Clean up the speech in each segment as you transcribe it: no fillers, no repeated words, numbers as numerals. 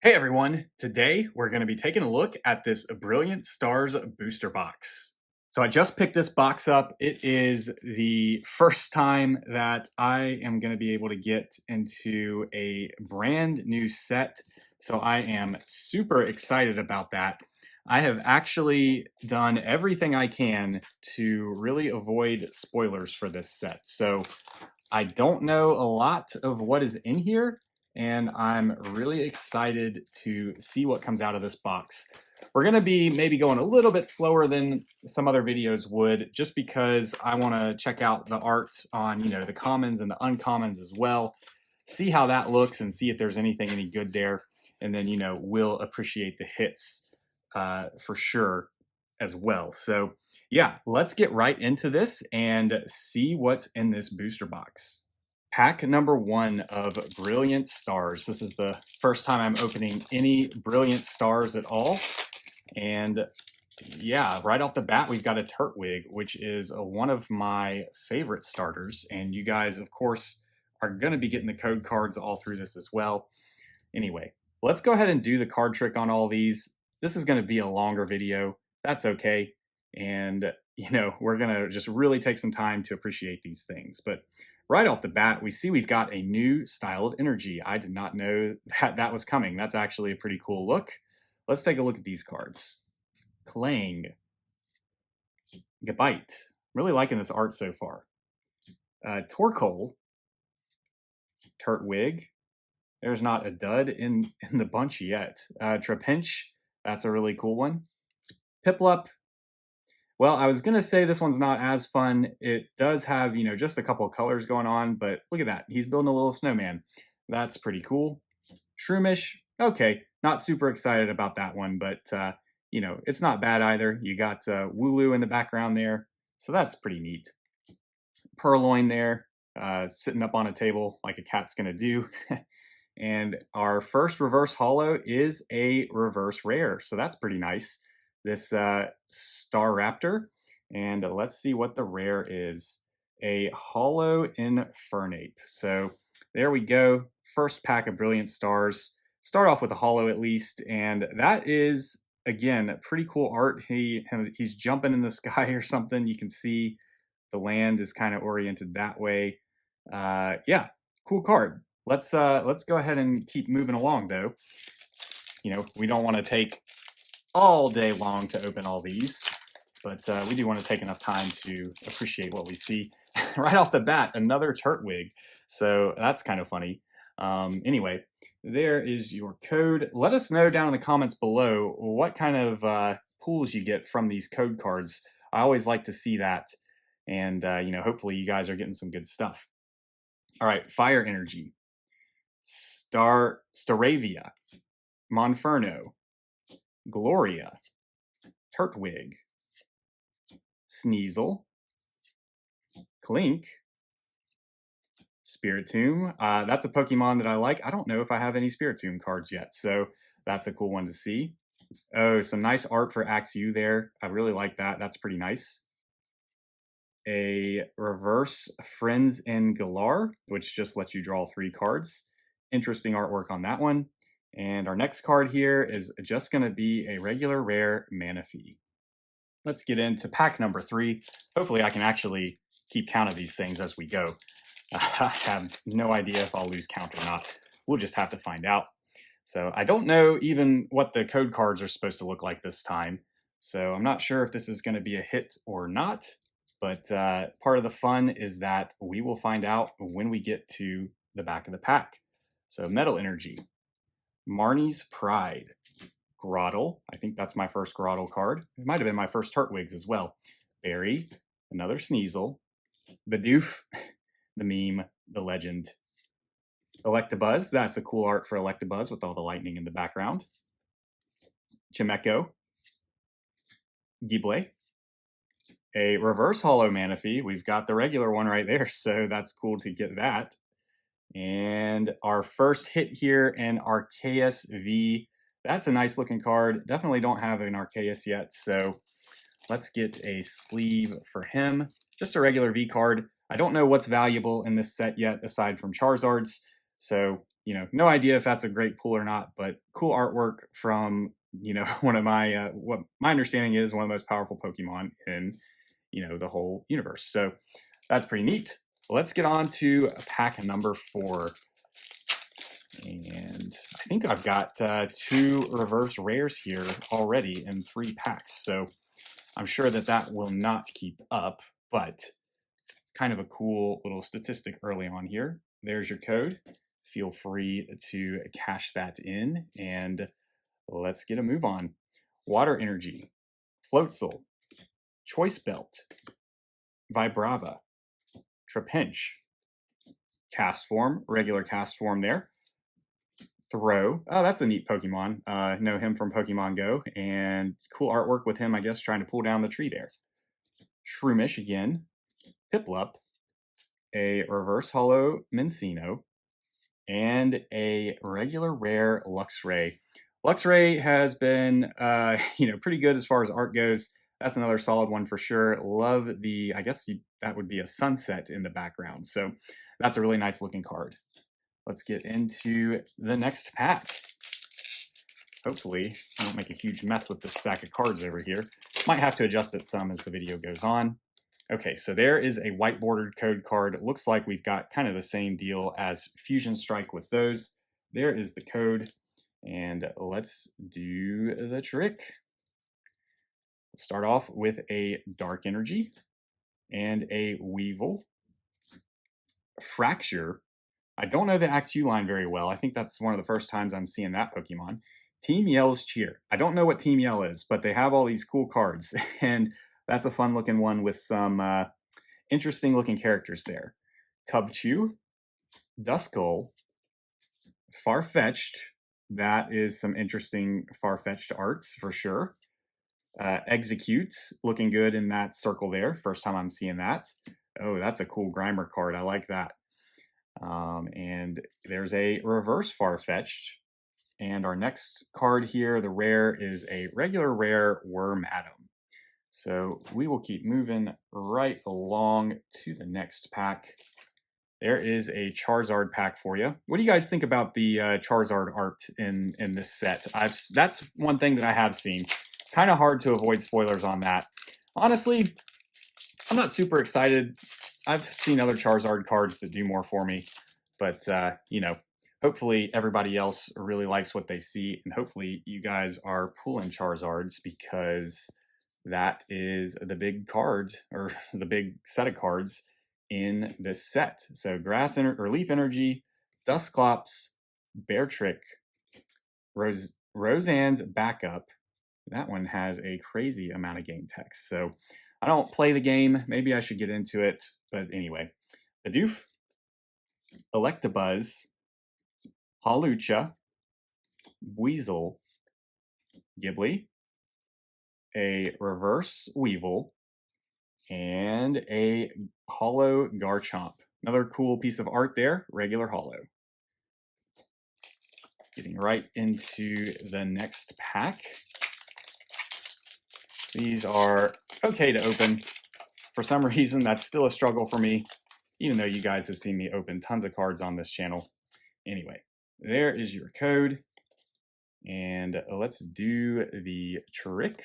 Hey everyone, today we're going to be taking a look at this Brilliant Stars booster box. So I just picked this box up. It is the first time that I am going to be able to get into a brand new set. So I am super excited about that. I have actually done everything I can to really avoid spoilers for this set. So I don't know a lot of what is in here, and I'm really excited to see what comes out of this box. We're going to be maybe going a little bit slower than some other videos would, just because I want to check out the art on, the commons and the uncommons as well, see how that looks and see if there's anything any good there. And then, we'll appreciate the hits for sure as well. So yeah, let's get right into this and see what's in this booster box. Pack number 1 of Brilliant Stars. This is the first time I'm opening any Brilliant Stars at all. And yeah, right off the bat, we've got a Turtwig, which is one of my favorite starters. And you guys, of course, are going to be getting the code cards all through this as well. Anyway, let's go ahead and do the card trick on all these. This is going to be a longer video. That's okay. And, we're going to just really take some time to appreciate these things. But right off the bat, we see we've got a new style of energy. I did not know that was coming. That's actually a pretty cool look. Let's take a look at these cards. Clang. Gabite. Really liking this art so far. Torkoal. Turtwig. There's not a dud in the bunch yet. Trapinch. That's a really cool one. Piplup. Well, I was going to say this one's not as fun. It does have, just a couple of colors going on, but look at that. He's building a little snowman. That's pretty cool. Shroomish. Okay, not super excited about that one, but, it's not bad either. You got Wooloo in the background there, so that's pretty neat. Purloin there, sitting up on a table like a cat's going to do. And our first reverse holo is a reverse rare, so that's pretty nice. This Star Raptor, and let's see what the rare is. A Holo Infernape. So there we go. First pack of Brilliant Stars. Start off with a holo at least, and that is, again, pretty cool art. He's jumping in the sky or something. You can see the land is kind of oriented that way. Yeah, cool card. Let's go ahead and keep moving along though. We don't want to take all day long to open all these, but we do want to take enough time to appreciate what we see. Right off the bat, another Turtwig, so that's kind of funny. Anyway, there is your code. Let us know down in the comments below what kind of pulls you get from these code cards. I always like to see that, and hopefully you guys are getting some good stuff. All right, Fire Energy, Staravia, Monferno, Gloria, Turtwig, Sneasel, Clink, Spiritomb. That's a Pokemon that I like. I don't know if I have any Spiritomb cards yet, so that's a cool one to see. Oh, some nice art for Axew there. I really like that. That's pretty nice. A reverse Friends in Galar, which just lets you draw 3 cards. Interesting artwork on that one. And our next card here is just going to be a regular rare Manaphy. Let's get into pack number 3. Hopefully I can actually keep count of these things as we go. I have no idea if I'll lose count or not. We'll just have to find out. So I don't know even what the code cards are supposed to look like this time. So I'm not sure if this is going to be a hit or not. But part of the fun is that we will find out when we get to the back of the pack. So Metal Energy, Marnie's Pride, Grottle. I think that's my first Grottle card. It might have been my first Turtwigs as well. Barry, another Sneasel, Bidoof, the meme, the legend. Electabuzz, that's a cool art for Electabuzz with all the lightning in the background. Chimecho, Gible, a reverse holo Manaphy. We've got the regular one right there, so that's cool to get that. And our first hit here, an Arceus V. That's a nice looking card. Definitely don't have an Arceus yet, so let's get a sleeve for him. Just a regular V card. I don't know what's valuable in this set yet aside from Charizards, so no idea if that's a great pull or not, but cool artwork from, one of my, what my understanding is one of the most powerful Pokemon in, the whole universe. So that's pretty neat. Let's get on to pack number 4. And I think I've got 2 reverse rares here already in 3 packs. So I'm sure that will not keep up, but kind of a cool little statistic early on here. There's your code. Feel free to cash that in, and let's get a move on. Water Energy, Floatzel, Choice Belt, Vibrava, Trapinch, Cast Form, regular Cast Form there. Throw, oh, that's a neat Pokemon. Know him from Pokemon Go, and cool artwork with him, I guess, trying to pull down the tree there. Shroomish again, Piplup, a reverse holo Mincino, and a regular rare Luxray. Luxray has been, pretty good as far as art goes. That's another solid one for sure. Love the, I guess that would be a sunset in the background. So that's a really nice looking card. Let's get into the next pack. Hopefully I don't make a huge mess with this stack of cards over here. Might have to adjust it some as the video goes on. Okay, so there is a white bordered code card. It looks like we've got kind of the same deal as Fusion Strike with those. There is the code, and let's do the trick. We'll start off with a Dark Energy and a Weevil. Fracture. I don't know the Axew line very well. I think that's one of the first times I'm seeing that Pokemon. Team Yell's Cheer. I don't know what Team Yell is, but they have all these cool cards, and that's a fun looking one with some interesting looking characters there. Cubchoo, Duskull, Farfetch'd. That is some interesting Farfetch'd art for sure. Execute, looking good in that circle there. First time I'm seeing that. Oh, that's a cool Grimer card. I like that. And there's a reverse Farfetch'd. And our next card here, the rare, is a regular rare Worm Atom. So we will keep moving right along to the next pack. There is a Charizard pack for you. What do you guys think about the Charizard art in this set? That's one thing that I have seen. Kind of hard to avoid spoilers on that. Honestly, I'm not super excited. I've seen other Charizard cards that do more for me. But, hopefully everybody else really likes what they see. And hopefully you guys are pulling Charizards, because that is the big card, or the big set of cards in this set. So Leaf Energy, Dusclops, Beartrick, Roseanne's Backup. That one has a crazy amount of game text. So I don't play the game. Maybe I should get into it. But anyway, Bidoof, Electabuzz, Hawlucha, Weasel, Ghibli, a reverse Weevil, and a holo Garchomp. Another cool piece of art there, regular holo. Getting right into the next pack. These are okay to open. For some reason, that's still a struggle for me, even though you guys have seen me open tons of cards on this channel. Anyway, there is your code. And let's do the trick.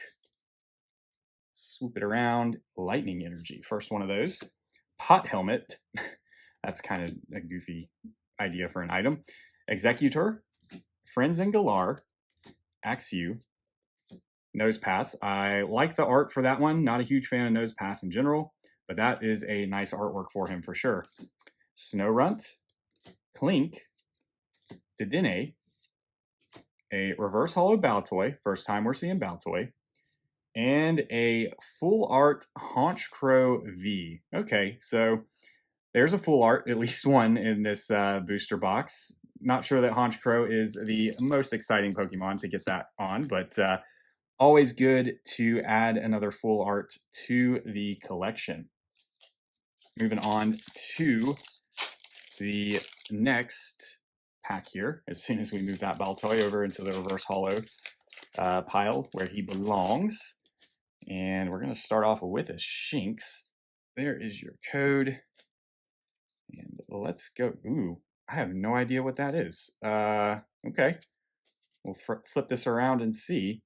Swoop it around. Lightning Energy, first one of those. Pot Helmet. That's kind of a goofy idea for an item. Executor, Frenzen Galar, Axew, Nose Pass. I like the art for that one. Not a huge fan of Nose Pass in general, but that is a nice artwork for him for sure. Snorunt, Clink, Dedenne, a reverse holo Baltoy. First time we're seeing Baltoy. And a full art Honchkrow V. Okay, so there's a full art, at least one in this booster box. Not sure that Honchkrow is the most exciting Pokemon to get that on, but always good to add another full art to the collection. Moving on to the next pack here, as soon as we move that Baltoy over into the reverse holo pile where he belongs. And we're going to start off with a Shinx. There is your code. And let's go. Ooh, I have no idea what that is. Okay. We'll flip this around and see.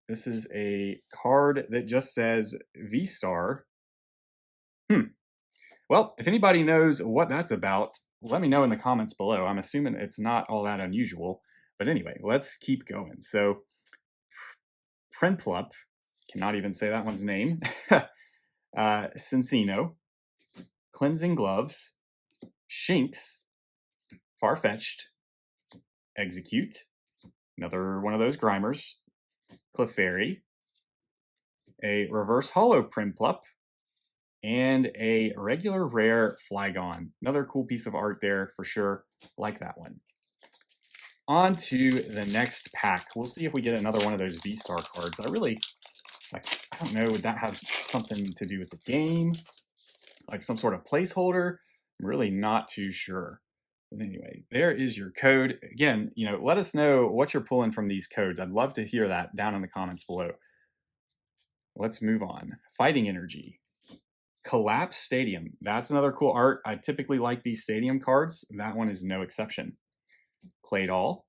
This is a card that just says V-Star. Well, if anybody knows what that's about, let me know in the comments below. I'm assuming it's not all that unusual. But anyway, let's keep going. So, Prinplup, cannot even say that one's name. Cincino, Cleansing Gloves, Shinx, Farfetch'd, Execute, another one of those Grimers, Clefairy, a Reverse Holo Prinplup, and a regular rare Flygon. Another cool piece of art there for sure. Like that one. On to the next pack. We'll see if we get another one of those V-Star cards. I don't know, would that have something to do with the game? Like some sort of placeholder? I'm really not too sure. But anyway, there is your code. Again, let us know what you're pulling from these codes. I'd love to hear that down in the comments below. Let's move on. Fighting Energy. Collapse Stadium. That's another cool art. I typically like these stadium cards. That one is no exception. Claydol.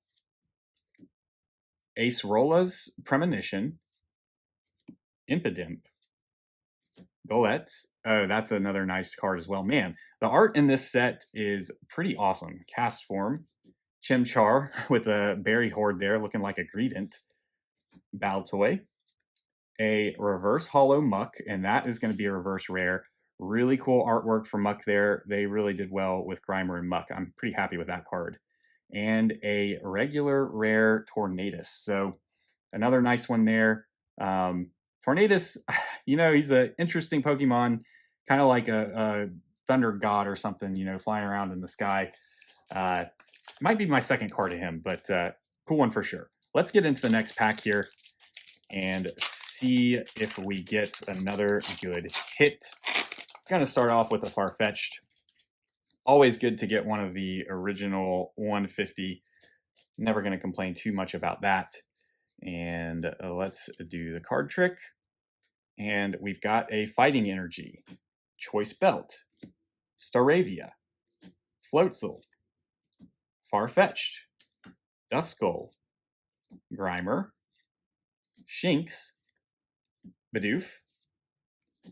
Ace Rola's Premonition. Impidimp. Golett. Oh, that's another nice card as well. Man, the art in this set is pretty awesome. Cast Form. Chimchar with a berry horde there looking like a Greedent. Baltoy. A Reverse Holo Muck, and that is going to be a reverse rare. Really cool artwork for Muck there. They really did well with Grimer and Muck. I'm pretty happy with that card. And a regular rare Tornadus. So another nice one there. Tornadus, he's an interesting Pokemon, kind of like a Thunder God or something, flying around in the sky. Might be my second card to him, but cool one for sure. Let's get into the next pack here and see if we get another good hit. Gonna start off with a Farfetch'd. Always good to get one of the original 150. Never gonna complain too much about that. And let's do the card trick. And we've got a Fighting Energy, Choice Belt, Staravia, Floatzel, Farfetch'd, Duskull, Grimer, Shinx, Bidoof,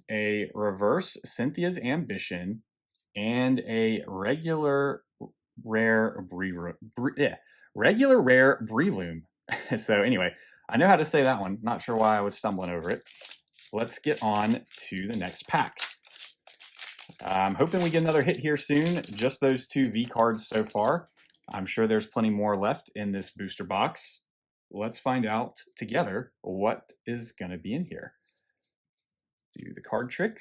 a Reverse Cynthia's Ambition, and a regular rare Breloom. So anyway, I know how to say that one. Not sure why I was stumbling over it. Let's get on to the next pack. I'm hoping we get another hit here soon. Just those two V cards so far. I'm sure there's plenty more left in this booster box. Let's find out together what is going to be in here. Do the card trick.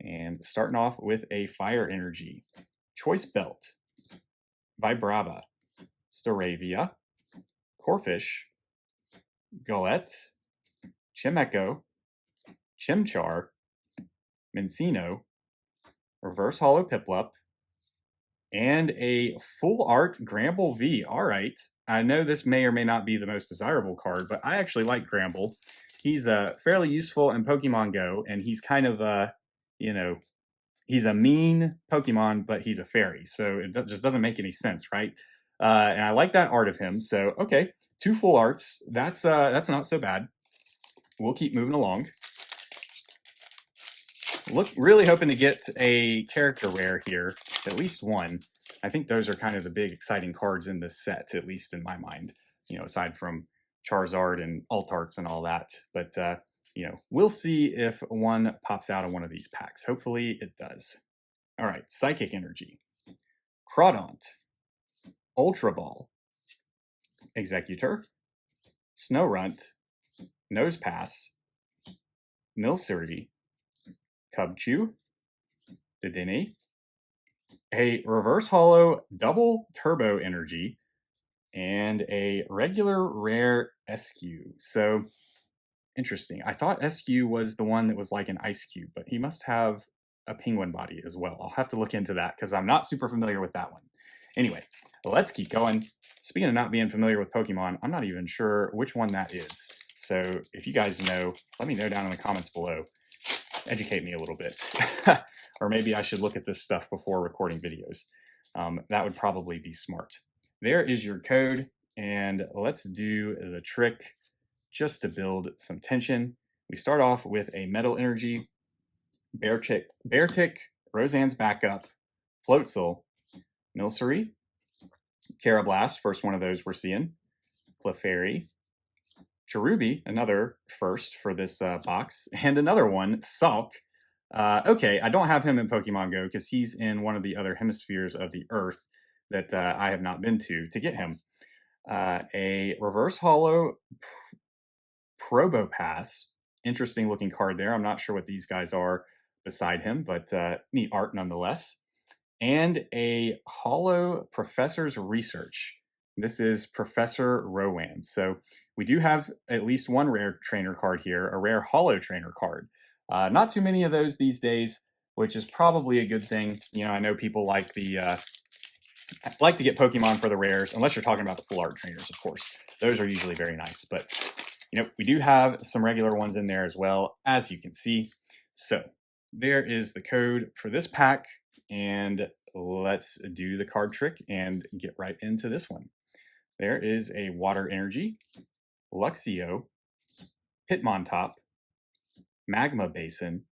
And starting off with a Fire Energy, Choice Belt, Vibrava, Staravia, Corphish, Golett, Chimecho, Chimchar, Mincino, Reverse Holo Piplup, and a full art Gramble V. All right. I know this may or may not be the most desirable card, but I actually like Gramble. He's fairly useful in Pokemon Go, and he's kind of he's a mean Pokemon, but he's a fairy, so it just doesn't make any sense, right? And I like that art of him. So okay, 2 full arts. That's not so bad. We'll keep moving along. Really hoping to get a character rare here, at least one. I think those are kind of the big exciting cards in this set, at least in my mind. Aside from Charizard and alt arts and all that. But we'll see if one pops out of one of these packs. Hopefully it does. All right, Psychic Energy, Crawdaunt, Ultra Ball, Executor, Snorunt, Nosepass, Milcery, Cubchoo, Dedenne, a Reverse Holo Double Turbo Energy, and a regular rare SQ. So interesting. I thought SQ was the one that was like an ice cube, but he must have a penguin body as well. I'll have to look into that because I'm not super familiar with that one. Anyway, let's keep going. Speaking of not being familiar with Pokemon, I'm not even sure which one that is. So if you guys know, let me know down in the comments below. Educate me a little bit. Or maybe I should look at this stuff before recording videos. that would probably be smart. There is your code, and let's do the trick just to build some tension. We start off with a Metal Energy, Beartic, Roseanne's Backup, Floatzel, Milcery, Carablast, first one of those we're seeing, Clefairy, Cherubi, another first for this box, and another one, Salk. Okay, I don't have him in Pokemon Go because he's in one of the other hemispheres of the Earth that I have not been to get him. A Reverse Holo Probopass, interesting looking card there. I'm not sure what these guys are beside him, but neat art nonetheless. And a Holo Professor's Research. This is Professor Rowan. So we do have at least one rare trainer card here, a rare Holo trainer card. Not too many of those these days, which is probably a good thing. You know, I know people like to get Pokemon for the rares, unless you're talking about the full art trainers, of course. Those are usually very nice, but you know, we do have some regular ones in there as well, as you can see. So there is the code for this pack, and let's do the card trick and get right into this one. There is a Water Energy, Luxio, Hitmontop, Magma Basin.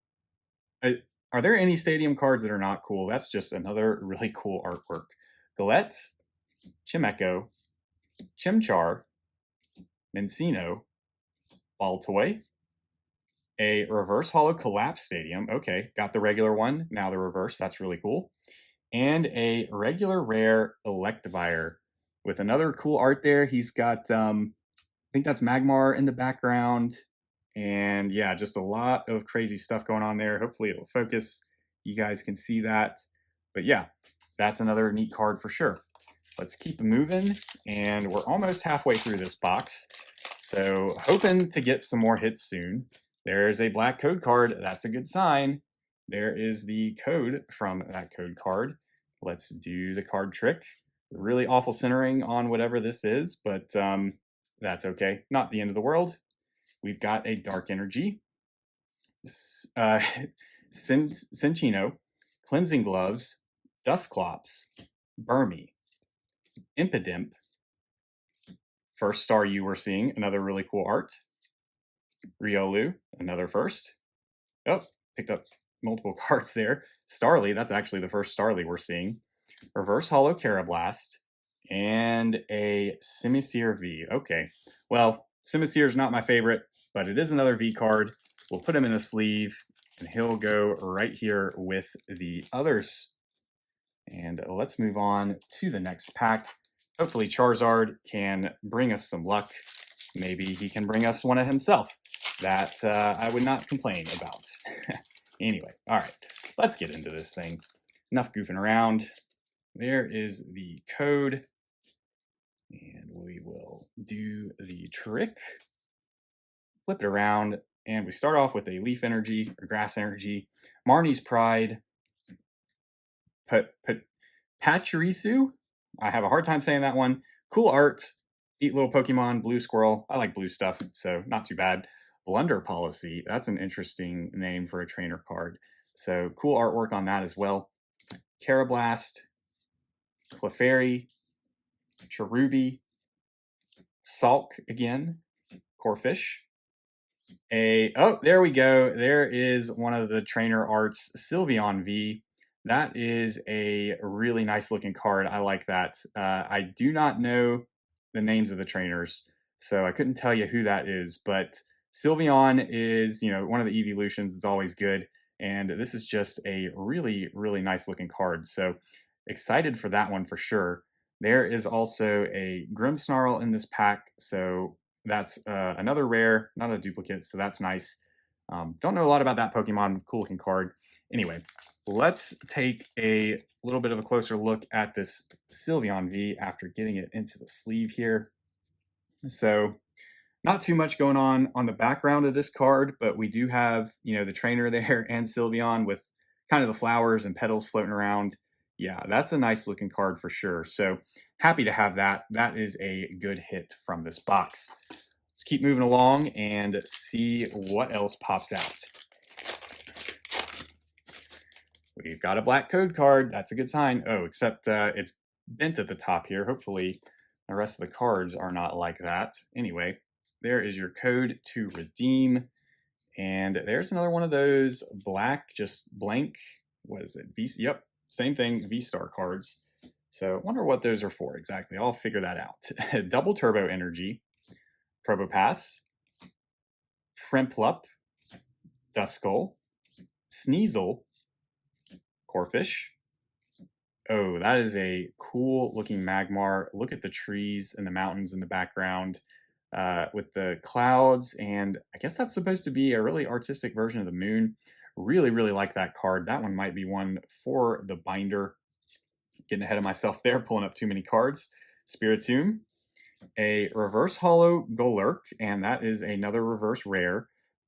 Are there any stadium cards that are not cool? That's just another really cool artwork. Galette, Chimecho, Chimchar, Mencino, Baltoy, a Reverse Holo Collapse Stadium. Okay, got the regular one, now the reverse. That's really cool. And a regular rare Electivire with another cool art there. He's got, I think that's Magmar in the background. And yeah, just a lot of crazy stuff going on there. Hopefully it'll focus. You guys can see that. But yeah, that's another neat card for sure. Let's keep moving. And we're almost halfway through this box. So hoping to get some more hits soon. There's a black code card. That's a good sign. There is the code from that code card. Let's do the card trick. Really awful centering on whatever this is, but that's okay. Not the end of the world. We've got a Dark Energy, Cinchino, Cleansing Gloves, Dusclops, Burmy, Impidimp, first star you were seeing, another really cool art, Riolu, another first. Oh, picked up multiple cards there. Starly, that's actually the first Starly we're seeing. Reverse Holo Carablast, and a Simisear V. Okay, well, Simisear is not my favorite, but it is another V card. We'll put him in a sleeve, and he'll go right here with the others. And let's move on to the next pack. Hopefully Charizard can bring us some luck. Maybe he can bring us one of himself. That I would not complain about. Anyway, all right, let's get into this thing. Enough goofing around. There is the code. And we will do the trick. Flip it around, and we start off with a Leaf Energy, or Grass Energy, Marnie's Pride, Pachirisu. I have a hard time saying that one. Cool art. Eat little Pokemon, blue squirrel. I like blue stuff, so not too bad. Blunder Policy. That's an interesting name for a trainer card. So cool artwork on that as well. Carablast, Clefairy, Cherubi, Salk again, Corphish. Oh, there we go. There is one of the trainer arts, Sylveon V. That is a really nice looking card. I like that. I do not know the names of the trainers, so I couldn't tell you who that is, but Sylveon is, you know, one of the evolutions. It's always good, and this is just a really, really nice looking card. So excited for that one for sure. There is also a Grimmsnarl in this pack, so that's another rare, not a duplicate, so that's nice. Don't know a lot about that Pokemon, cool looking card. Anyway, let's take a little bit of a closer look at this Sylveon V after getting it into the sleeve here. So not too much going on the background of this card, but we do have, you know, the trainer there and Sylveon with kind of the flowers and petals floating around. Yeah, that's a nice looking card for sure. So happy to have that. That is a good hit from this box. Let's keep moving along and see what else pops out. We've got a black code card. That's a good sign. Oh, except it's bent at the top here. Hopefully the rest of the cards are not like that. Anyway, there is your code to redeem. And there's another one of those black, just blank, what is it? Yep, same thing, V-Star cards. So I wonder what those are for exactly. I'll figure that out. Double Turbo Energy, Probopass, Prinplup, Duskull, Sneasel, Corphish. Oh, that is a cool looking Magmar. Look at the trees and the mountains in the background with the clouds. And I guess that's supposed to be a really artistic version of the moon. Really, really like that card. That one might be one for the binder. Getting ahead of myself there, pulling up too many cards. Spiritomb, a reverse holo Golurk, and that is another reverse rare.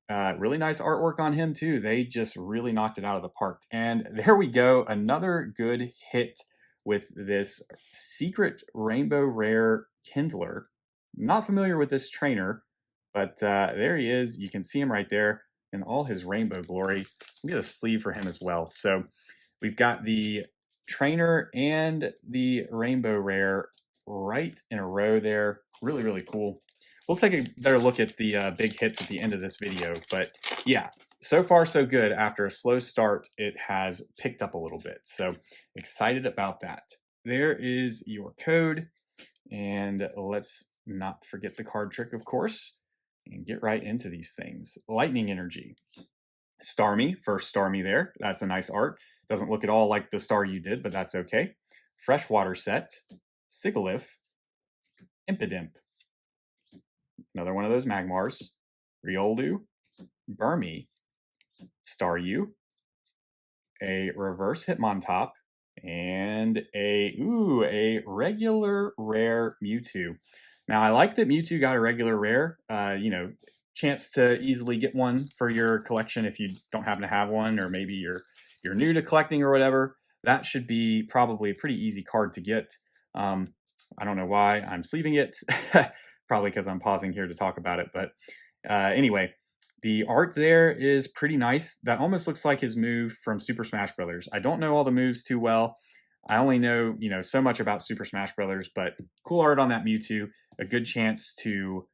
Really nice artwork on him too. They just really knocked it out of the park. And there we go, another good hit with this secret rainbow rare Kindler. Not familiar with this trainer, but there he is. You can see him right there in all his rainbow glory. We get a sleeve for him as well. So we've got the trainer and the rainbow rare right in a row there. Really, really cool. We'll take a better look at the big hits at the end of this video. But yeah, so far so good. After a slow start, it has picked up a little bit. So excited about that. There is your code. And let's not forget the card trick, of course, and get right into these things. Lightning Energy. Starmie, first Starmie there. That's a nice art. Doesn't look at all like the star you did, but that's okay. Freshwater Set, Sigilyph, Impidimp. Another one of those Magmars. Riolu, Burmy, Staryu, a reverse Hitmontop, and a regular rare Mewtwo. Now I like that Mewtwo got a regular rare. You know, chance to easily get one for your collection if you don't happen to have one, or maybe you're new to collecting or whatever. That should be probably a pretty easy card to get. I don't know why I'm sleeving it. Probably because I'm pausing here to talk about it. But anyway, the art there is pretty nice. That almost looks like his move from Super Smash Brothers. I don't know all the moves too well. I only know, so much about Super Smash Brothers, but cool art on that Mewtwo. A good chance to,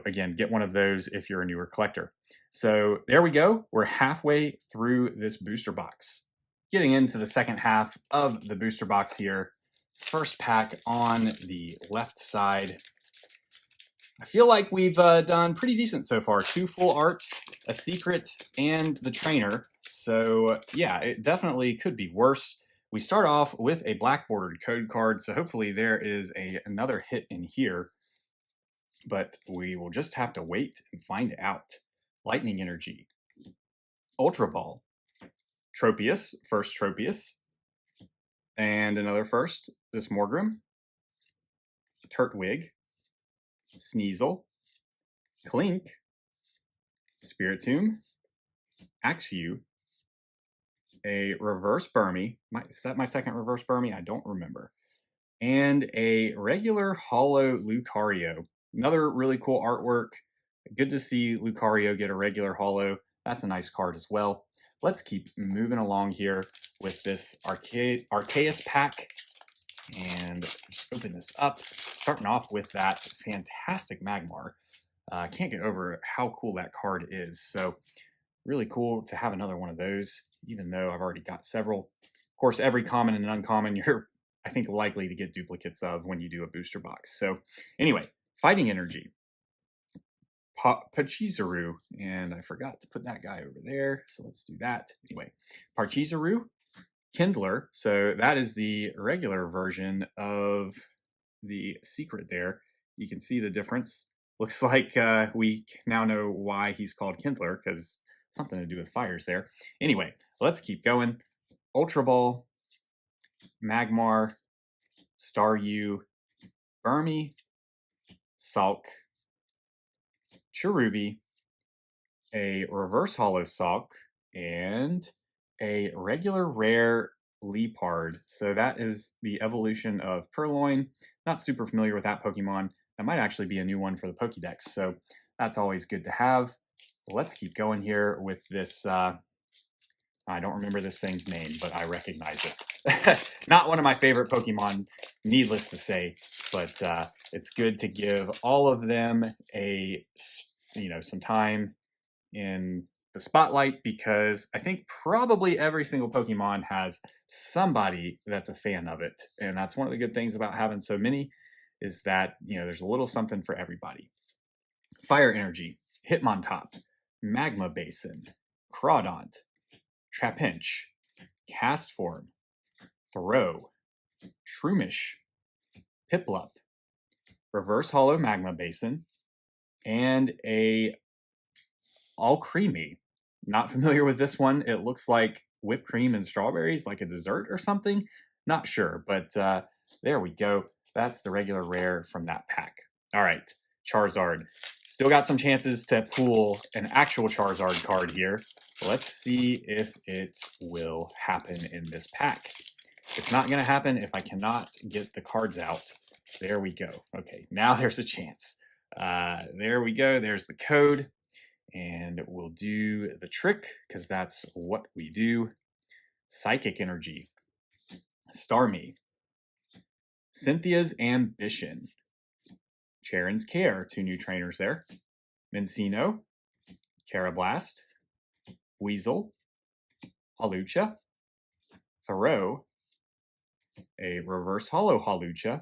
again, get one of those if you're a newer collector. So there we go. We're halfway through this booster box. Getting into the second half of the booster box here. First pack on the left side. I feel like we've done pretty decent so far. 2 full arts, a secret, and the trainer. So yeah, it definitely could be worse. We start off with a black bordered code card, so hopefully there is another hit in here. But we will just have to wait and find out. Lightning Energy, Ultra Ball, Tropius, first Tropius, and another first, this Morgrim, Turtwig, Sneasel, Clink, Spiritomb, Axew, a reverse Burmy. Is that my second reverse Burmy? I don't remember. And a regular holo Lucario. Another really cool artwork. Good to see Lucario get a regular holo. That's a nice card as well. Let's keep moving along here with this Arceus pack. And just open this up. Starting off with that fantastic Magmar. I can't get over how cool that card is. So really cool to have another one of those, even though I've already got several. Of course, every common and uncommon you're, I think, likely to get duplicates of when you do a booster box. So anyway, Fighting Energy, Pachirisu, and I forgot to put that guy over there, so let's do that. Anyway, Pachirisu, Kindler, so that is the regular version of the secret there. You can see the difference. Looks like we now know why he's called Kindler, because something to do with fires there. Anyway, let's keep going. Ultra Ball, Magmar, Staryu, Burmy, Sulk, Cherubi, a reverse holo Sulk, and a regular rare Leopard. So that is the evolution of Purloin. Not super familiar with that Pokemon. That might actually be a new one for the Pokédex. So that's always good to have. Let's keep going here with this I don't remember this thing's name, but I recognize it. Not one of my favorite Pokemon, needless to say, but it's good to give all of them some time in the spotlight, because I think probably every single Pokemon has somebody that's a fan of it. And that's one of the good things about having so many, is that, there's a little something for everybody. Fire Energy, Hitmontop, Magma Basin, Crawdont, Trapinch, Castform, Throw, Shroomish, Piplup, Reverse Hollow Magma Basin, and a All Creamy. Not familiar with this one. It looks like whipped cream and strawberries, like a dessert or something. Not sure, but there we go. That's the regular rare from that pack. All right, Charizard. Still got some chances to pull an actual Charizard card here. Let's see if it will happen in this pack. It's not going to happen if I cannot get the cards out. There we go. Okay, now there's a chance. There we go. There's the code. And we'll do the trick, because that's what we do. Psychic Energy, Starmie, Cynthia's Ambition, Charon's Care, 2 new trainers there, Mincino, Carablast, Weasel, Hawlucha, Thoreau, a Reverse Hollow Hawlucha,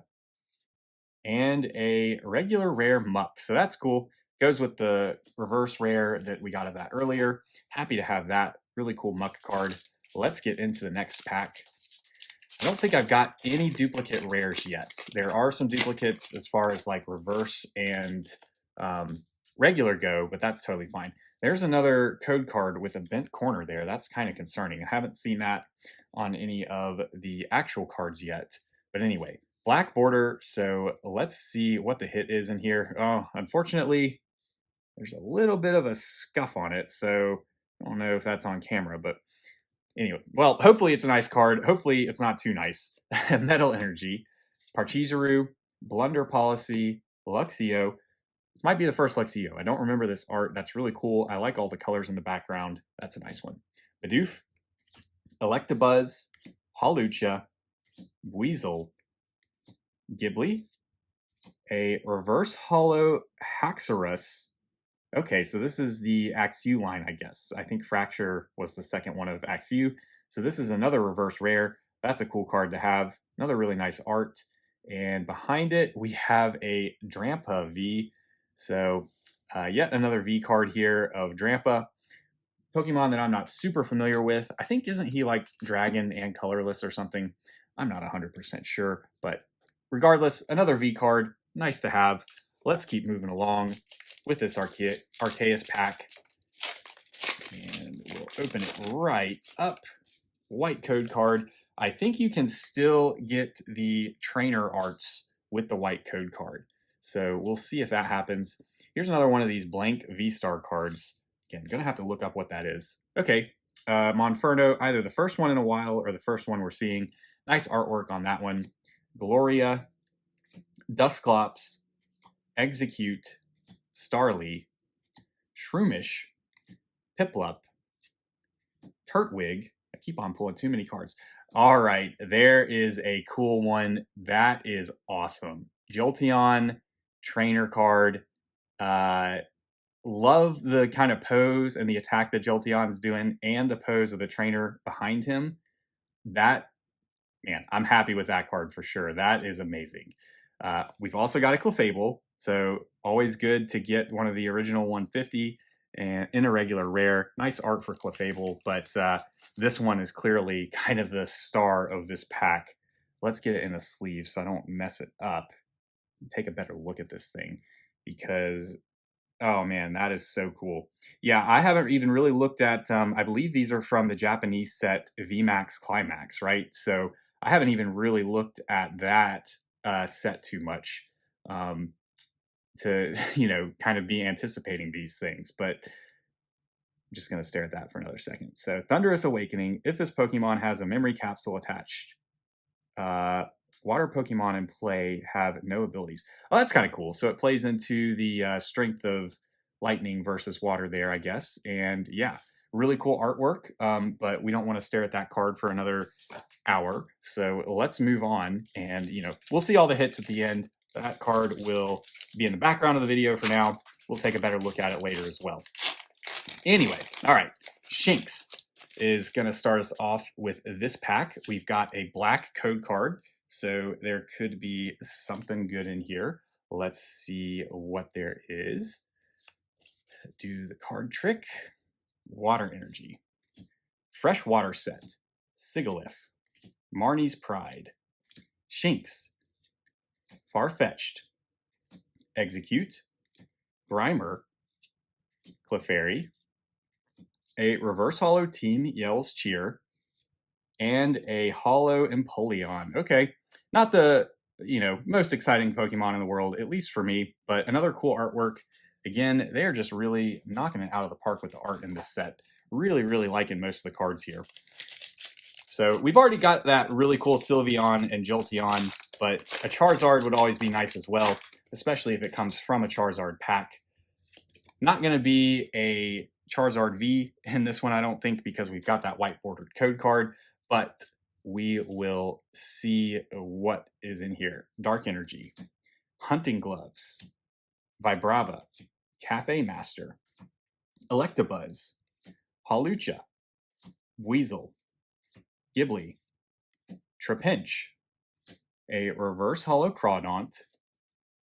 and a regular rare Muck. So that's cool. Goes with the reverse rare that we got of that earlier. Happy to have that. Really cool Muck card. Let's get into the next pack. I don't think I've got any duplicate rares yet. There are some duplicates as far as like reverse and regular go, but that's totally fine. There's another code card with a bent corner there. That's kind of concerning. I haven't seen that on any of the actual cards yet. But anyway, black border. So let's see what the hit is in here. Oh, unfortunately, there's a little bit of a scuff on it. So I don't know if that's on camera, but anyway, well, hopefully it's a nice card. Hopefully it's not too nice. Metal Energy, Parcheesaru, Blunder Policy, Luxio. This might be the first Luxio. I don't remember this art. That's really cool. I like all the colors in the background. That's a nice one. Bidoof, Electabuzz, Hawlucha, Weasel, Ghibli, a Reverse Hollow Haxorus. Okay, so this is the Axew line, I guess. I think Fracture was the second one of Axew. So this is another reverse rare. That's a cool card to have. Another really nice art. And behind it, we have a Drampa V. So yet another V card here of Drampa. Pokemon that I'm not super familiar with. I think, isn't he like Dragon and Colorless or something? I'm not 100% sure. But regardless, another V card. Nice to have. Let's keep moving along with this Arceus pack. And we'll open it right up. White code card. I think you can still get the trainer arts with the white code card. So we'll see if that happens. Here's another one of these blank V-Star cards. Again, gonna have to look up what that is. Okay, Monferno, either the first one in a while or the first one we're seeing. Nice artwork on that one. Gloria, Dusclops, Execute, Starly, Shroomish, Piplup, Turtwig. I keep on pulling too many cards. All right, there is a cool one. That is awesome. Jolteon trainer card. Love the kind of pose and the attack that Jolteon is doing, and the pose of the trainer behind him. That, man, I'm happy with that card for sure. That is amazing. We've also got a Clefable, so always good to get one of the original 150 and in a regular rare. Nice art for Clefable, but this one is clearly kind of the star of this pack. Let's get it in a sleeve so I don't mess it up. Take a better look at this thing, because oh man, that is so cool. Yeah, I haven't even really looked at, I believe these are from the Japanese set VMAX Climax, right? So I haven't even really looked at that set too much to, kind of be anticipating these things. But I'm just going to stare at that for another second. So Thunderous Awakening, if this Pokemon has a memory capsule attached, water Pokemon in play have no abilities. Oh, that's kind of cool. So it plays into the strength of lightning versus water there, I guess. And yeah, Really cool artwork, but we don't want to stare at that card for another hour. So let's move on, and we'll see all the hits at the end. That card will be in the background of the video for now. We'll take a better look at it later as well. Anyway, all right, Shinx is going to start us off with this pack. We've got a black code card, so there could be something good in here. Let's see what there is. Do the card trick. Water Energy. Freshwater Set. Sigalith. Marnie's Pride. Shinx. Farfetch'd. Execute. Grimer. Clefairy. A Reverse Hollow Team Yells Cheer. And a Hollow Empoleon. Okay, not the most exciting Pokemon in the world, at least for me, but another cool artwork. Again, they're just really knocking it out of the park with the art in this set. Really, really liking most of the cards here. So we've already got that really cool Sylveon and Jolteon, but a Charizard would always be nice as well, especially if it comes from a Charizard pack. Not going to be a Charizard V in this one, I don't think, because we've got that white bordered code card, but we will see what is in here. Dark Energy, Hunting Gloves, Vibrava, Cafe Master, Electabuzz, Hawlucha, Weasel, Ghibli, Trapinch, a Reverse Hollow Crawdaunt,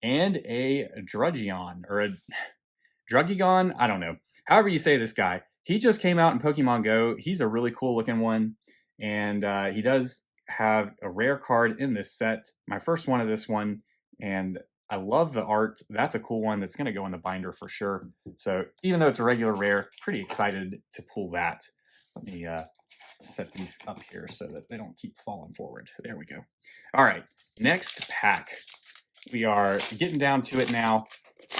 and a Drudgeon, or a Drugigon, I don't know. However you say this guy. He just came out in Pokemon Go. He's a really cool looking one, and he does have a rare card in this set. My first one of this one, and I love the art. That's a cool one that's going to go in the binder for sure. So even though it's a regular rare, pretty excited to pull that. Let me set these up here so that they don't keep falling forward. There we go. All right, next pack. We are getting down to it now.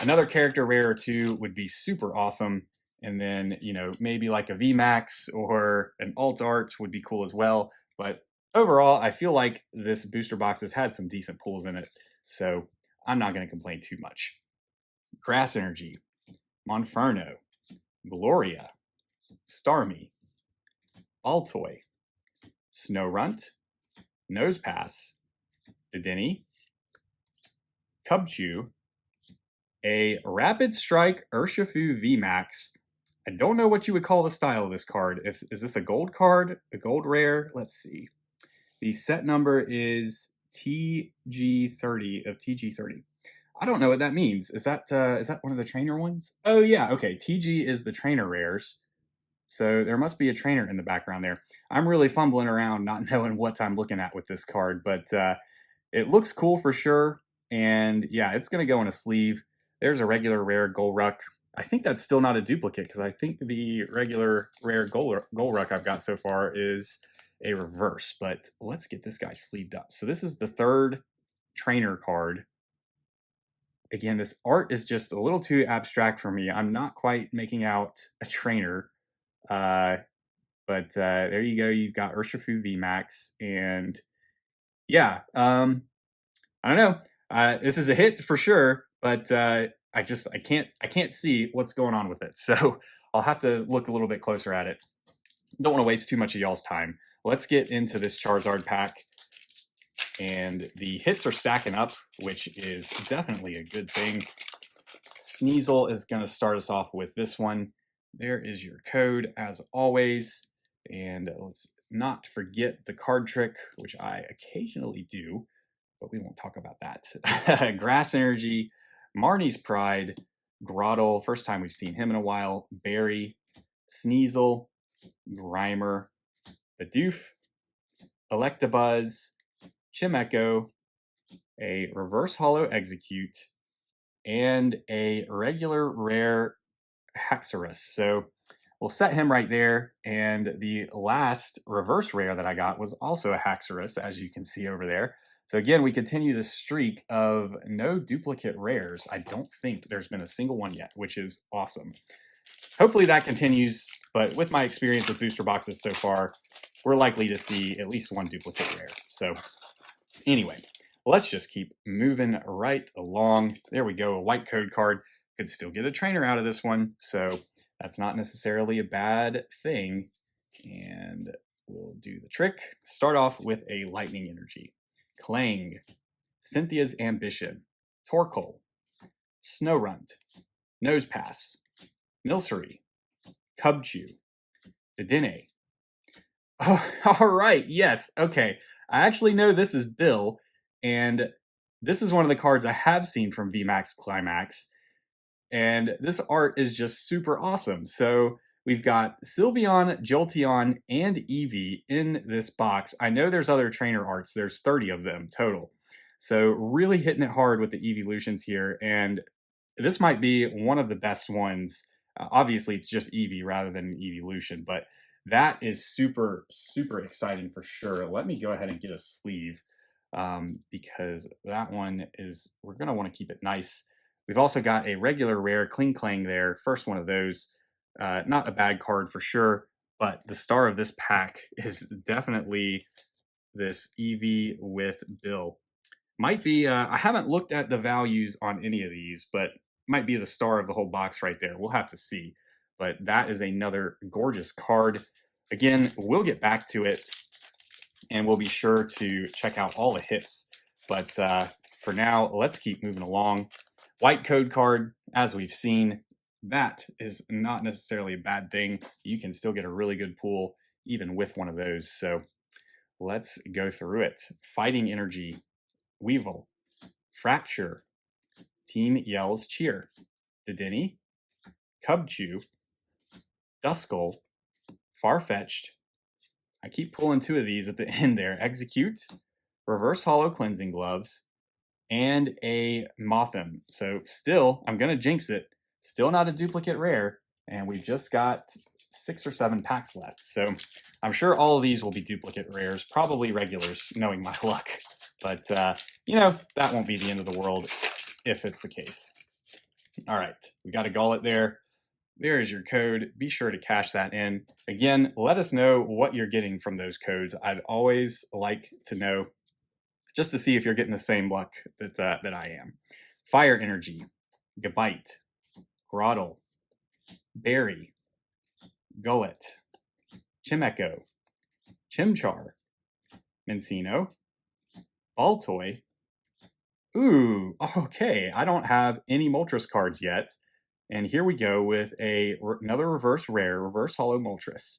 Another character rare or two would be super awesome. And then, maybe like a VMAX or an alt art would be cool as well. But overall, I feel like this booster box has had some decent pulls in it. So I'm not going to complain too much. Grass Energy, Monferno, Gloria, Starmie, Altoy, Snorunt, Nosepass, Dedenne, Cubchoo, a Rapid Strike Urshifu VMAX. I don't know what you would call the style of this card. Is this a gold card? A gold rare? Let's see. The set number is TG30 of TG30. I don't know what that means. Is that one of the trainer ones? Oh yeah, okay. TG is the trainer rares. So there must be a trainer in the background there. I'm really fumbling around not knowing what I'm looking at with this card, but it looks cool for sure. And yeah, it's going to go in a sleeve. There's a regular rare Golruck. I think that's still not a duplicate because I think the regular rare Golruck I've got so far is a reverse. But let's get this guy sleeved up. So this is the third trainer card. Again, this art is just a little too abstract for me. I'm not quite making out a trainer. But there you go. You've got Urshifu VMAX. And yeah, I don't know. This is a hit for sure, but I can't see what's going on with it. So I'll have to look a little bit closer at it. Don't want to waste too much of y'all's time. Let's get into this Charizard pack. And the hits are stacking up, which is definitely a good thing. Sneasel is going to start us off with this one. There is your code as always. And let's not forget the card trick, which I occasionally do, but we won't talk about that. Grass Energy, Marnie's Pride, Grottle, first time we've seen him in a while, Barry, Sneasel, Grimer, Bidoof, Electabuzz, Chimecho, a Reverse Hollow Execute, and a regular rare Haxorus. So we'll set him right there. And the last reverse rare that I got was also a Haxorus, as you can see over there. So again, we continue this streak of no duplicate rares. I don't think there's been a single one yet, which is awesome. Hopefully that continues, but with my experience with booster boxes so far, we're likely to see at least one duplicate rare. So anyway, let's just keep moving right along. There we go, a white code card. Could still get a trainer out of this one. So That's not necessarily a bad thing. And we'll do the trick. Start off with a lightning energy. Clang, Cynthia's Ambition, Torkoal, Snowrunt, Nosepass, Milcery, Cubchoo, Dedenne. Oh, all right. Yes. Okay. I actually know this is Bill, and this is one of the cards I have seen from VMAX Climax. And this art is just super awesome. So we've got Sylveon, Jolteon, and Eevee in this box. I know there's other trainer arts. There's 30 of them total. So really hitting it hard with the evolutions here. And this might be one of the best ones. Obviously, it's just Eevee rather than an evolution, but that is super, super exciting for sure. Let me go ahead and get a sleeve because that one is, we're going to want to keep it nice. We've also got a regular rare Kling Clang there. First one of those. Not a bad card for sure, but the star of this pack is definitely this Eevee with Bill. Might be, I haven't looked at the values on any of these, but might be the star of the whole box right there. We'll have to see. But that is another gorgeous card. Again, we'll get back to it and we'll be sure to check out all the hits. But for now, let's keep moving along. White code card, as we've seen, that is not necessarily a bad thing. You can still get a really good pool even with one of those. So let's go through it. Fighting Energy, Weevil, Fracture, Team Yells Cheer, Dedenne, Cubchoo, Duskull, Farfetch'd. I keep pulling two of these at the end there. Execute, Reverse Hollow Cleansing Gloves, and a Mothim. So still, I'm going to jinx it. Still not a duplicate rare. And we've just got 6 or 7 packs left. So I'm sure all of these will be duplicate rares. Probably regulars, knowing my luck. But, you know, that won't be the end of the world if it's the case. All right, we got a gullet there. There is your code. Be sure to cash that in. Again, let us know what you're getting from those codes. I'd always like to know, just to see if you're getting the same luck that I am. Fire Energy, Gabite, Grottle, Berry, Gullet, Chimecho, Chimchar, Mincino, Baltoy. Ooh, okay. I don't have any Moltres cards yet. And here we go with another reverse rare, reverse hollow Moltres.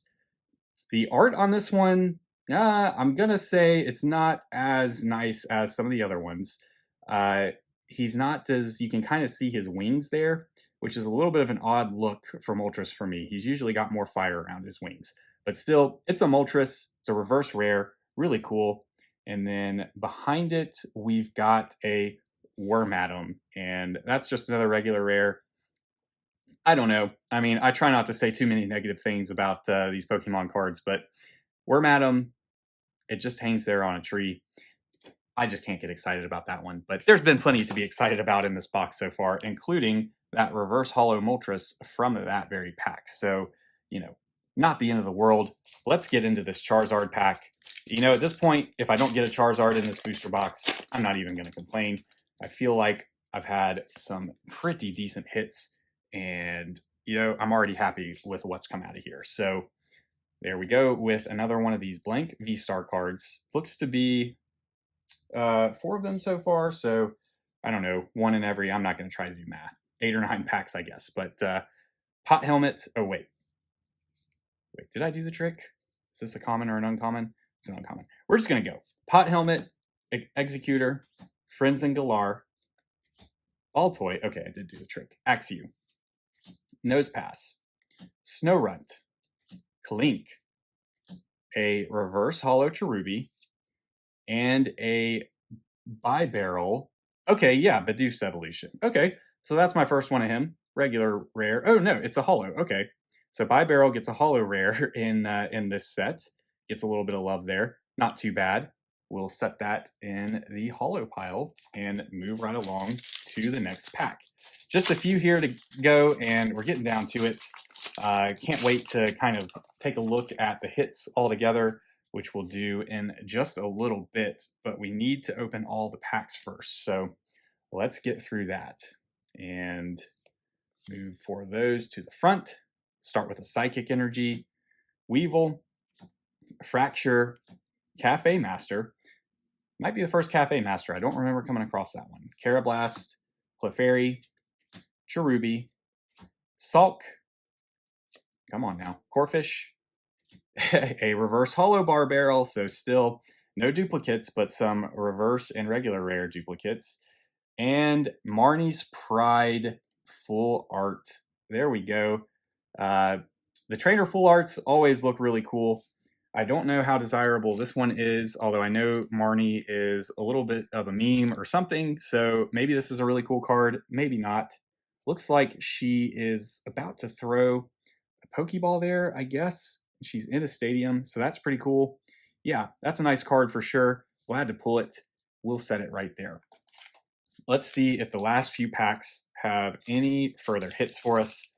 The art on this one, I'm going to say it's not as nice as some of the other ones. He's not as, you can kind of see his wings there, which is a little bit of an odd look for Moltres for me. He's usually got more fire around his wings. But still, it's a Moltres. It's a reverse rare. Really cool. And then behind it, we've got a Wormadam. And that's just another regular rare. I don't know. I mean, I try not to say too many negative things about these Pokemon cards, but Wormadam, it just hangs there on a tree. I just can't get excited about that one. But there's been plenty to be excited about in this box so far, including that reverse hollow Moltres from that very pack. So, you know, not the end of the world. Let's get into this Charizard pack. You know, at this point, if I don't get a Charizard in this booster box, I'm not even going to complain. I feel like I've had some pretty decent hits, and, you know, I'm already happy with what's come out of here. So there we go with another one of these blank V-Star cards. Looks to be 4 of them so far. So I don't know, one in every, I'm not going to try to do math. 8 or 9 packs, I guess. But Pot Helmet, oh wait, did I do the trick? Is this a common or an uncommon? It's an uncommon. We're just going to go. Pot Helmet, Executor, Friends and Galar, Baltoy, okay, I did do the trick. Axew, Nosepass, Snowrunt, Klink, a reverse hollow Cherubi, and a Bibarrel. Okay, yeah, Bidoof's Evolution. Okay, so that's my first one of him. Regular rare. Oh no, it's a hollow. Okay, so Bibarrel gets a hollow rare in this set. Gets a little bit of love there. Not too bad. We'll set that in the hollow pile and move right along to the next pack. Just a few here to go, and we're getting down to it. Can't wait to kind of take a look at the hits all together, which we'll do in just a little bit, but we need to open all the packs first. So let's get through that and move for those to the front. start with a Psychic Energy, Weevil, Fracture, Cafe Master. Might be the first Cafe Master. I don't remember coming across that one. Carablast, Clefairy, Cherubi, Sulk, come on now, Corphish, a reverse holo bar barrel, so still no duplicates, but some reverse and regular rare duplicates, and Marnie's Pride full art. There we go. The trainer full arts always look really cool. I don't know how desirable this one is, although I know Marnie is a little bit of a meme or something, so maybe this is a really cool card, maybe not. Looks like she is about to throw a Pokeball there, I guess. She's in a stadium, so that's pretty cool. Yeah, that's a nice card for sure. Glad to pull it. We'll set it right there. Let's see if the last few packs have any further hits for us.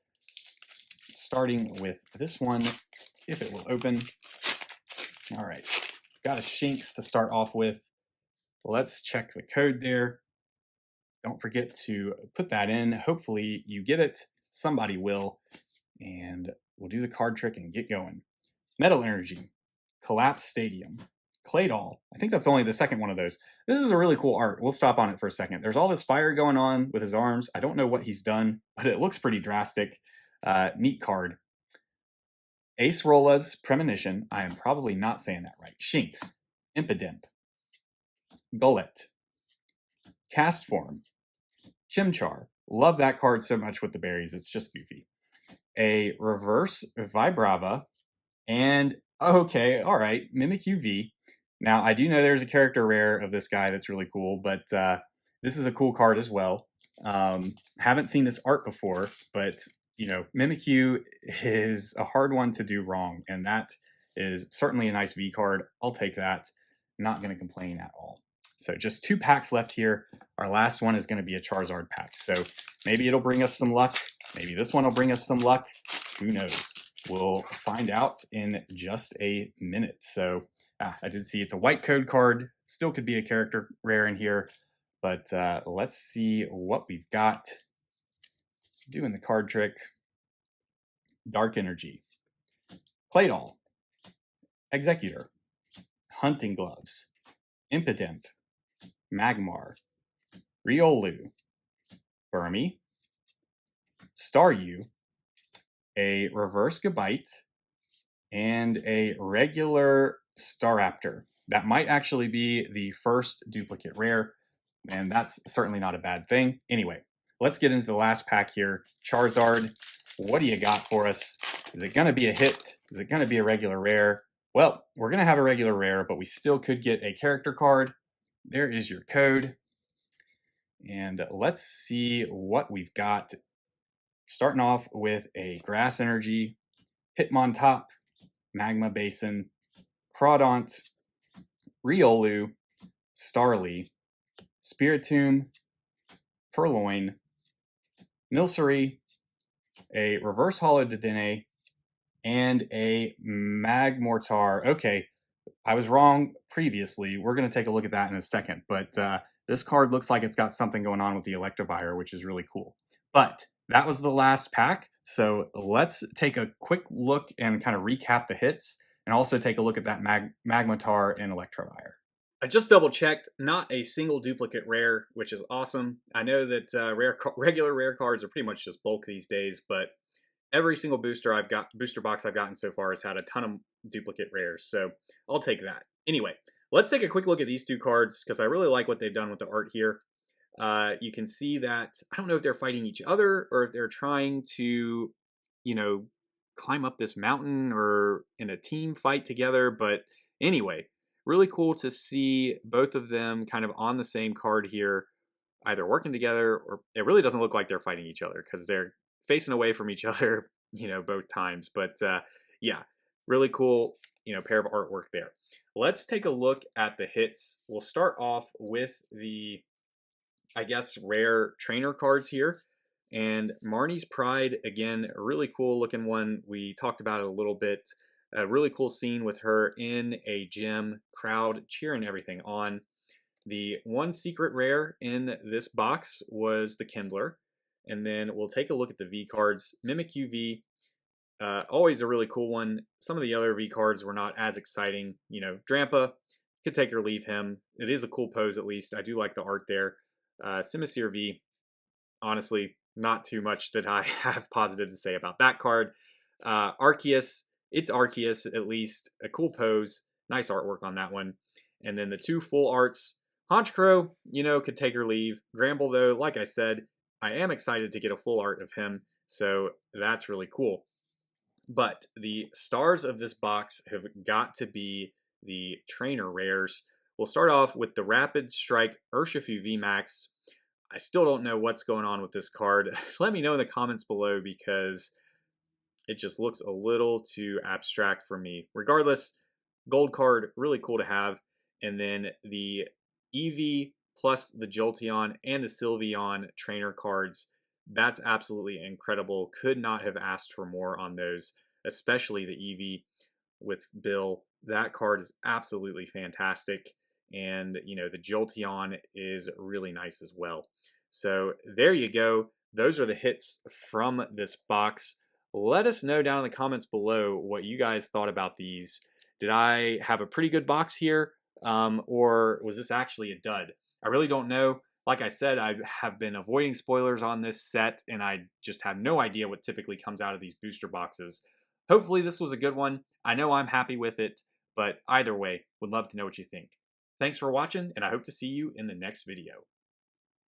Starting with this one, if it will open. All right, got a Shinx to start off with. Let's check the code there. Don't forget to put that in. Hopefully you get it. Somebody will. And we'll do the card trick and get going. Metal Energy, Collapse Stadium, Claydol. I think that's only the second one of those. This is a really cool art. We'll stop on it for a second. There's all this fire going on with his arms. I don't know what he's done, but it looks pretty drastic. Neat card. Ace Rola's Premonition. I am probably not saying that right. Shinx, Impidimp, Gullet, Castform, Chimchar. Love that card so much with the berries. It's just goofy. A reverse Vibrava, and okay, all right, Mimikyu V. Now, I do know there's a character rare of this guy that's really cool, but this is a cool card as well. Haven't seen this art before, but you know, Mimikyu is a hard one to do wrong, and that is certainly a nice V card. I'll take that. Not going to complain at all. So just 2 packs left here. Our last one is going to be a Charizard pack. So maybe it'll bring us some luck. Maybe this one will bring us some luck. Who knows? We'll find out in just a minute. So I did see it's a white code card. Still could be a character rare in here. But let's see what we've got. Doing the card trick. Dark Energy, Claydol, Executor, Hunting Gloves, Impidimp, Magmar, Riolu, Burmy, Staryu, a reverse Gabite, and a regular Staraptor. That might actually be the first duplicate rare, and that's certainly not a bad thing. Anyway, let's get into the last pack here. Charizard, what do you got for us? Is it going to be a hit? Is it going to be a regular rare? Well, we're going to have a regular rare, but we still could get a character card. There is your code. And let's see what we've got. Starting off with a Grass Energy, Hitmontop, Magma Basin, Crawdaunt, Riolu, Starly, Spiritomb, Purloin, Milcery, a reverse holo Dedenne, and a Magmortar. Okay, I was wrong previously. We're going to take a look at that in a second, but this card looks like it's got something going on with the Electivire, which is really cool. But that was the last pack, so let's take a quick look and kind of recap the hits, and also take a look at that Magmortar and Electivire. I just double checked, not a single duplicate rare, which is awesome. I know that regular rare cards are pretty much just bulk these days, but every single booster box I've gotten so far has had a ton of duplicate rares, so I'll take that. Anyway, let's take a quick look at these 2 cards, because I really like what they've done with the art here. You can see that, I don't know if they're fighting each other, or if they're trying to, you know, climb up this mountain, or in a team fight together, but anyway, really cool to see both of them kind of on the same card here, either working together, or it really doesn't look like they're fighting each other, because they're facing away from each other, you know, both times. But yeah, really cool, you know, pair of artwork there. Let's take a look at the hits. We'll start off with the, I guess, rare trainer cards here. And Marnie's Pride, again, a really cool looking one. We talked about it a little bit. A really cool scene with her in a gym, crowd cheering everything on. The one secret rare in this box was the Kindler. And then we'll take a look at the V cards. Mimikyu V, Always a really cool one. Some of the other V cards were not as exciting. You know, Drampa, could take or leave him. It is a cool pose, at least. I do like the art there. Simisear V, honestly, not too much that I have positive to say about that card. Arceus, it's Arceus, at least. A cool pose. Nice artwork on that one. And then the two full arts. Honchkrow, you know, could take or leave. Gramble, though, like I said, I am excited to get a full art of him. So that's really cool. But the stars of this box have got to be the trainer rares. We'll start off with the Rapid Strike Urshifu VMAX. I still don't know what's going on with this card. Let me know in the comments below because it just looks a little too abstract for me. Regardless, gold card, really cool to have. And then the Eevee plus the Jolteon and the Sylveon trainer cards, that's absolutely incredible. Could not have asked for more on those, especially the Eevee with Bill. That card is absolutely fantastic. And, you know, the Jolteon is really nice as well. So there you go. Those are the hits from this box. Let us know down in the comments below what you guys thought about these. Did I have a pretty good box here? Or was this actually a dud? I really don't know. Like I said, I have been avoiding spoilers on this set, and I just have no idea what typically comes out of these booster boxes. Hopefully this was a good one. I know I'm happy with it, but either way, would love to know what you think. Thanks for watching, and I hope to see you in the next video.